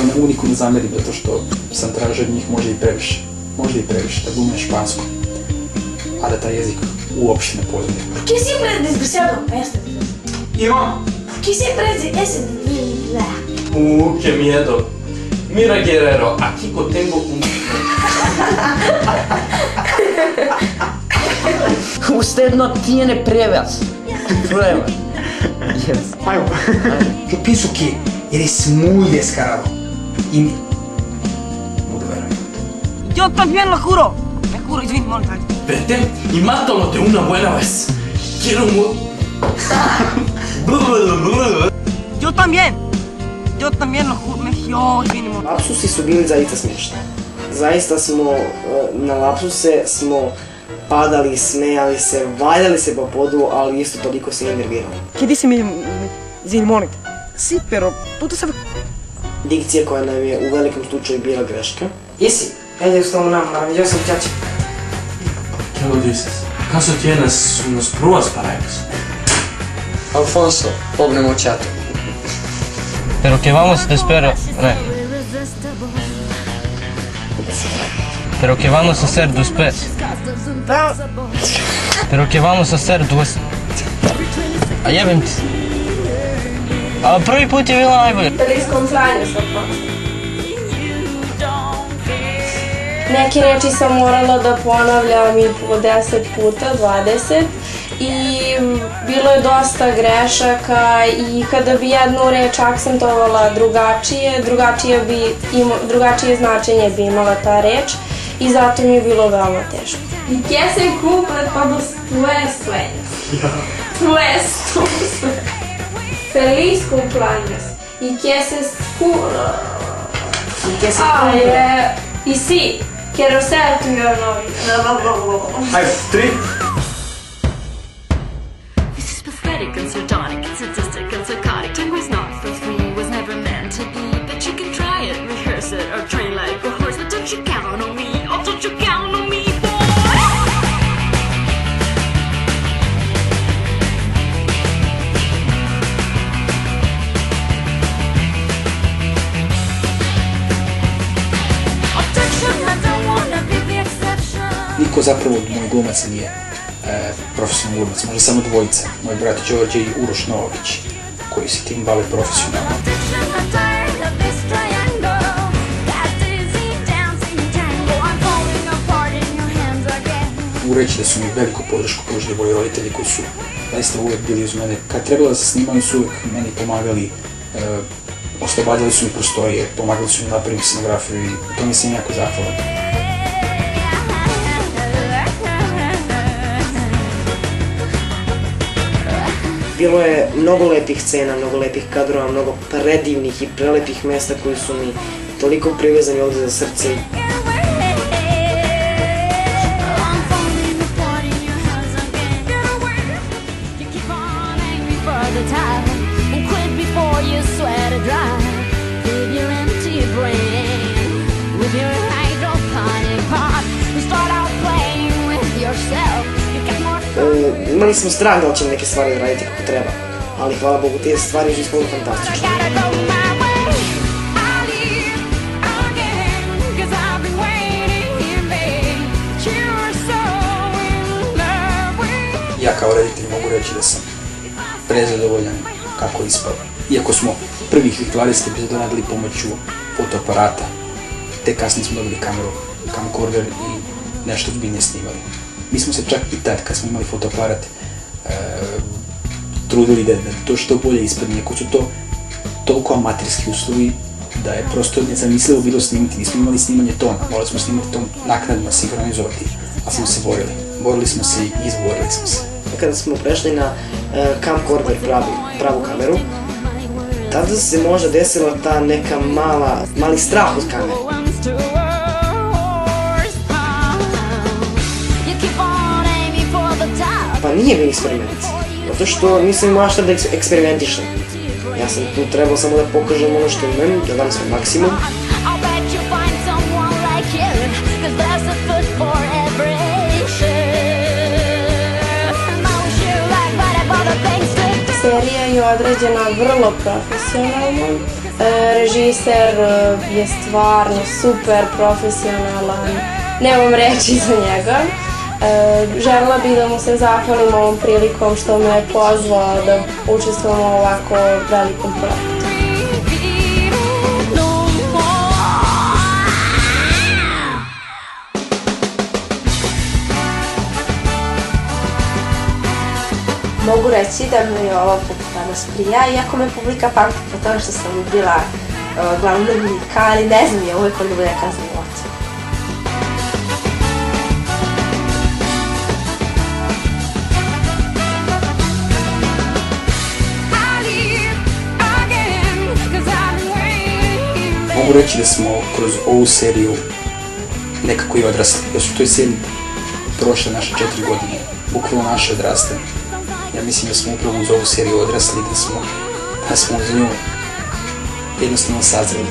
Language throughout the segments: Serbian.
ali ne mogu niko ne zameriti zato što sam tražio od njih možda i previše, da glume španskom, a da taj jezik uopšte ne poznaje. Por que siempre desgraciado esta? Imam. Por que siempre ese? Qué miedo. Mira, guerrero, aquí tengo un... Usted no tiene pruebas. Yes. Mayo, yo pienso que eres muy descarado y no te veré. Yo también lo juro. Me juro, izvini, molim te. Vete y mátalo de una buena vez. Quiero un... Yo también lo juro. Jo, izvini, molim. Lapsusi su bili zaista smiješni. Zaista smo na lapsuse padali, smejali se, valjali se po podu, ali isto toliko se nervirali. Che disse mi... Izvini, molim te. Sì, però... Tutto se... Dikcija koja nam je u velikom slučaju bila greška. Jesi, ajde ustalo nama, vidio sam ćaća. ¿Qué lo dices? ¿Acaso tienes unas pruebas para eso? Alfonso, pogne moćato. Pero que vamos a esperar. Pero que vamos a hacer después. Pero que vamos a hacer después. A jebem ti. A prvi put je bilo najbolje. Iskon sranje sam Neke reči sam morala da ponavljam i po 10 puta, 20. I bilo je dosta grešaka i kada bi jednu reč akcentovala drugačije značenje bi imala ta reč i zato mi je bilo veoma teško. I kje se cumple todos tues sueños? Tues Feliz cumpleaños. Y que se y sí, quiero ser tu novio. Ajde, 3. This is pathetic and sardonic and sadistic and psychotic. Tango is not for free, was never meant to be. But you can try it, rehearse it, or train like a horse. But don't you count on me, oh don't you count on me, boy. Niko zapravo od mojih glumaca nije profesionalni glumac, možda samo dvojica, moj brat Đorđe i Uroš Novović, koji se tim bave profesionalno. Mogu reći da su mi veliku podršku pružili moji roditelji koji su zaista uvijek bili uz mene. Kad trebalo da se snimaju su uvijek meni pomagali, oslobađali su mi prostorije, pomagali su mi da napravim scenografiju i to mi sam jako zahvalan. Bilo je mnogo lepih scena, mnogo lepih kadrova, mnogo predivnih i prelepih mesta koji su mi toliko privezani ovdje za srce. Imali smo strah da li ćemo neke stvari raditi kako treba, ali hvala Bogu te stvari su ispolu fantastične. Ja kao reditelj mogu reći da sam prezadovoljan kako je ispalo. Iako smo prvih 20 epizoda radili pomoću fotoaparata, te kasnije smo dobili kameru, camcorder i nešto ozbiljnije snimali. Mi smo se čak i tad, kad smo imali fotoaparat, trudili da to što bolje ispadne, iako su to toliko amaterski uslovi da je prosto nezamislivo bilo snimati. Nismo imali snimanje tona, morali smo snimati ton naknadno, sinhronizovati, ali smo se borili. Borili smo se i izborili smo se. Kada smo prešli na camcorder, pravu kameru, tada se možda desila ta neka mali strah od kamere. Pa nije bio eksperiment, zato što nisam imao šta da eksperimentišem. Ja sam tu trebao samo da pokažem ono što imam, da dam svoj maksimum. Serija odrađena vrlo profesionalno. Režiser je stvarno super profesionalan, nemam reći za njega. Želela bih da mu se zahvalim ovom prilikom što me je pozvao da učestvujemo u ovako velikom projektu. Mogu reći da mi je ova publika danas prija, iako me publika pamti po tome što sam bila glavna lika, ali ne znam, je uvijek onda bude neka zanimljivost. Mogu reći da smo kroz ovu seriju nekako i odrasli, jer su u toj seriji prošle naše 4 godine, bukvalno naše odrastanje. Ja mislim da smo upravo uz ovu seriju odrasli, da smo uz nju jednostavno sazreli.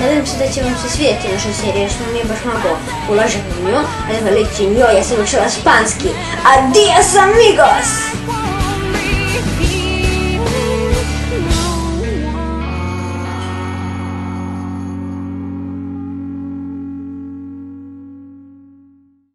Nadam se da će vam se svidjeti naša serija, jer smo mi baš mnogo ulaženi u nju, ali veliki njoj, ja sam učila španski. Adios amigos!